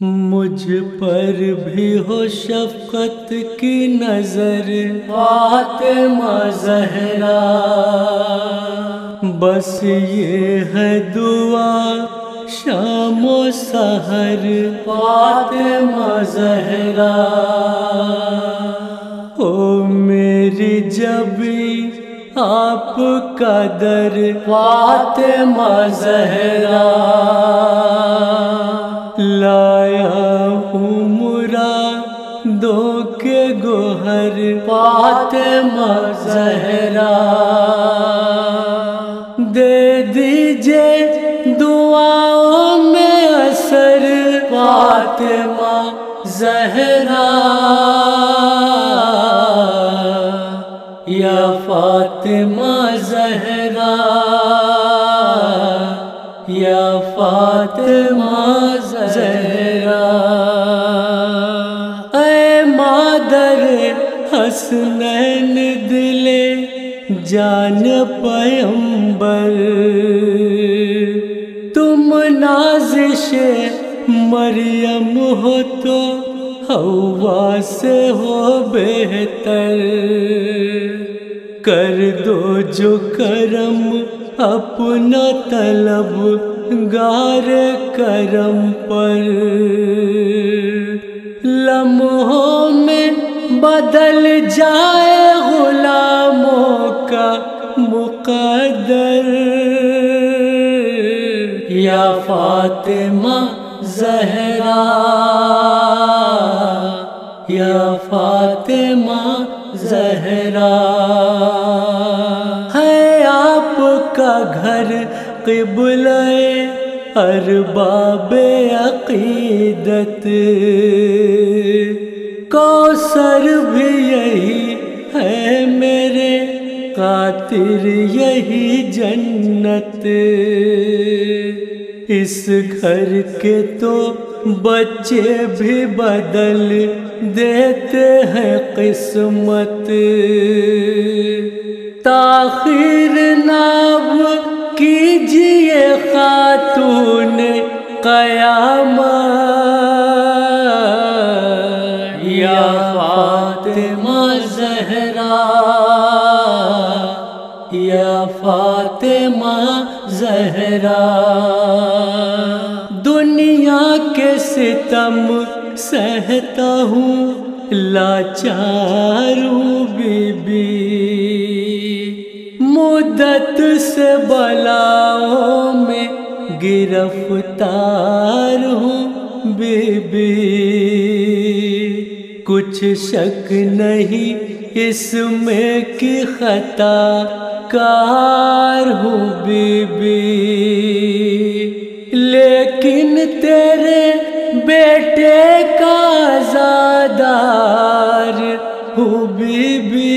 مجھ پر بھی ہو شفقت کی نظر فاطمہ زہرا، بس یہ ہے دعا شام و سحر فاطمہ زہرا، او میری جبی آپ کا در فاطمہ زہرا، لایا ہوں مرادوں کے گوہر فاطمہ زہرا، دے دیجئے دعاؤں میں اثر فاطمہ زہرا، یا فاطمہ زہرا، یا فاطمہ زہرا، اے مادر حسنین دل جان پیمبر، تم نازش مریم ہو تو حوا سے ہو بہتر، کر دو جو کرم اپنا طلب گار کرم پر، لمحوں میں بدل جائے غلاموں کا مقدر، یا فاطمہ زہرا، یا فاطمہ زہرا، ہے آپ کا گھر قبلہ ارباب عقیدت، کوثر بھی یہی ہے میرے خاطر یہی جنت، اس گھر کے تو بچے بھی بدل دیتے ہیں قسمت، تاخیر ناب کیجئے خاتون قیامت، یا فاطمہ زہرا، یا فاطمہ زہرا، دنیا کے ستم سہتا ہوں لاچار ہوں بی بی، مدت سے بلاؤں میں گرفتار ہوں بی بی، کچھ شک نہیں اس میں کہ خطا کار ہوں بی بی، لیکن تیرے بیٹے کا عزادار ہوں بی بی،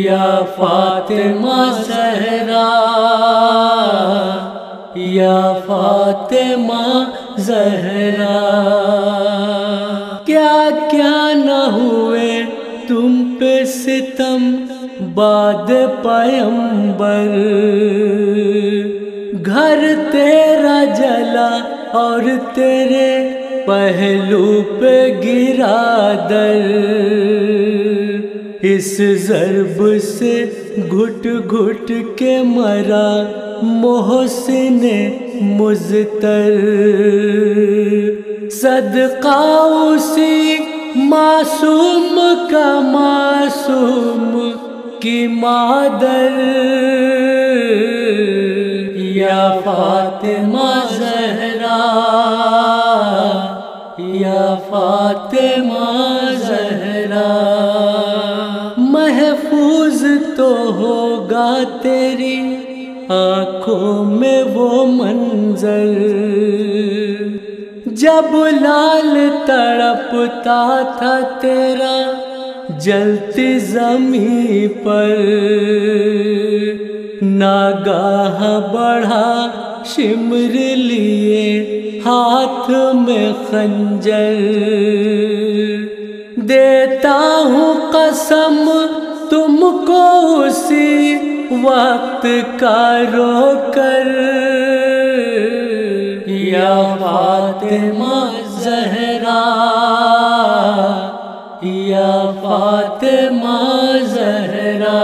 یا فاطمہ زہرا، یا فاطمہ زہرا، کیا کیا نہ ہوئے تم پہ ستم بعد پیمبر، گھر تیرا جلا اور تیرے پہلو پہ گرا در، اس ضرب سے گھٹ گھٹ کے مرا محسن مضطر، صدقہ اسی معصوم کا معصوم کی مادر، یا فاطمہ زہرا، یا فاطمہ زہرا، محفوظ تو ہوگا تیری آنکھوں میں وہ منظر، جب لال تڑپتا تھا تیرا جلتی زمین پر، ناگاہ بڑھا شمر لیے ہاتھ میں خنجر، دیتا ہوں قسم تم کو اسی وقت کا رو کر، یا فاطمہ زہرا، یا فاطمہ زہرا،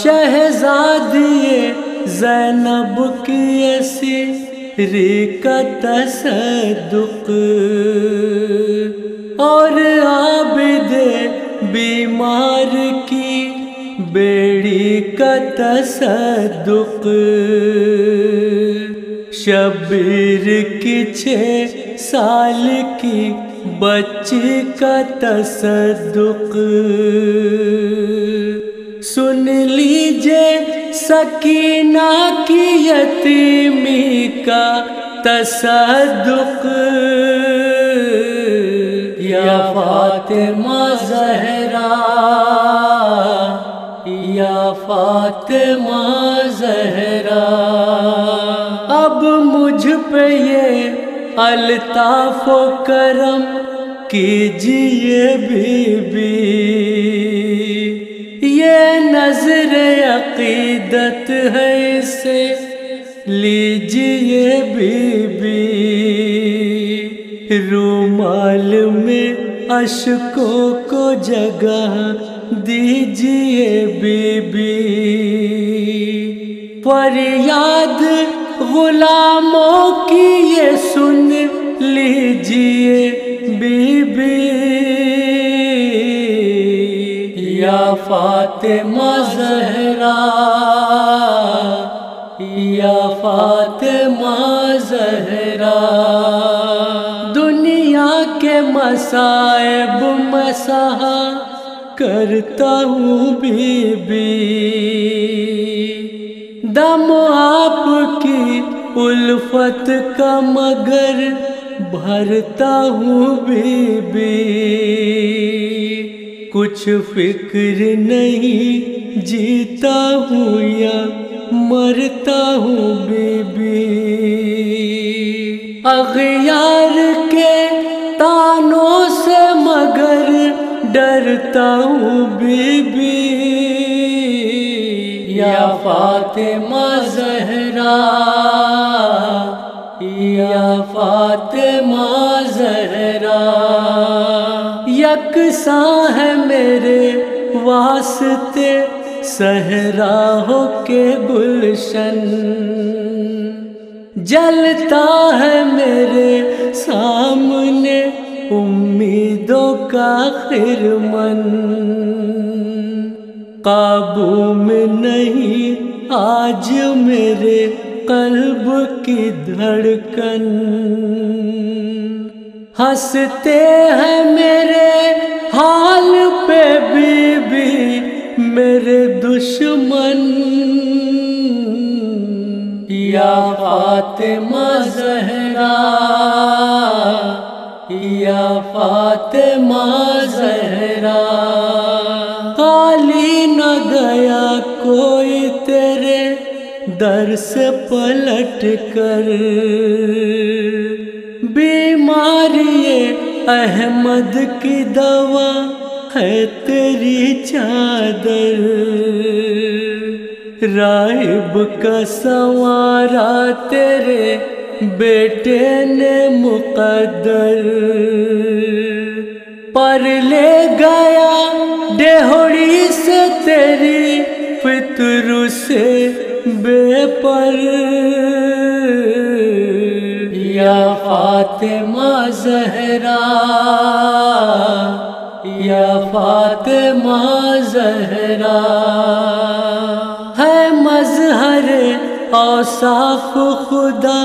شہزادی زینب کی اسیری کا تصدق اور عابد بیمار کی بیڑی کا تصدق، شبیر کی 6 سال کی بچی کا تصدق، سن لیجئے سکینہ کی یتیمی کا تصدق، یا فاطمہ زہرا، یا فاطمہ زہرا، اب مجھ پہ یہ الطاف و کرم کیجئے بی بی، یہ نظر عقیدت ہے اسے لیجئے بی بی، رومال میں اشکوں کو جگہ دیجئے بی بی، فریاد غلاموں کی یہ سن لیجئے بی بی، یا فاطمہ زہرا، یا فاطمہ زہرا، دنیا کے مصائب مسحا کرتا ہوں بی بی، دم آپ کی الفت کا مگر بھرتا ہوں بی بی، کچھ فکر نہیں جیتا ہوں یا مرتا ہوں بی بی، اغیار کے تانوں سے مگر ڈرتا ہوں بی بی، یا فاطمہ زہرا، یا فاطمہ زہرا، یکساں ہے میرے واسطے صحراؤں کے گلشن، جلتا ہے میرے سامنے امیدوں کا خرمن، قابو میں نہیں آج میرے قلب کی دھڑکن، ہنستے ہیں میرے حال پہ بی بی میرے دشمن، یا فاطمہ زہرا، یا فاطمہ زہرا، خالی نہ گیا کوئی تیرے در سے پلٹ کر، بیماری احمد کی دوا ہے تیری چادر، راہب کا سنوارا تیرے بیٹے نے مقدر، پر لے گیا ڈہوڑی سے تیری فطر سے بے پر، یا فاطمہ زہرا، یا فاطمہ زہرا، ہے مظہر اوصاف خدا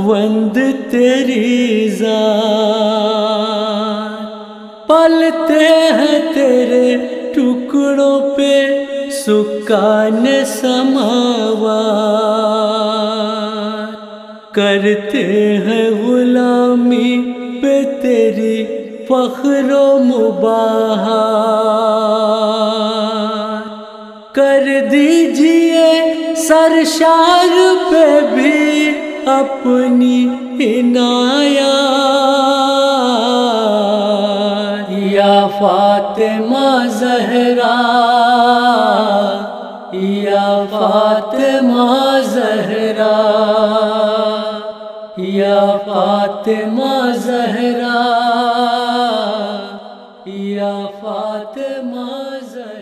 وند تیری ذات، پلتے ہیں تیرے ٹکڑوں پہ سکان سماوات، کرتے ہیں غلامی پہ تیری فخر و مباحات، کر دیجئے سرشار پہ بھی اپنی عنایات، یا فاطمہ زہرا، یا فاطمہ زہرا، فاطمہ زہرا، یا فاطمہ زہرا۔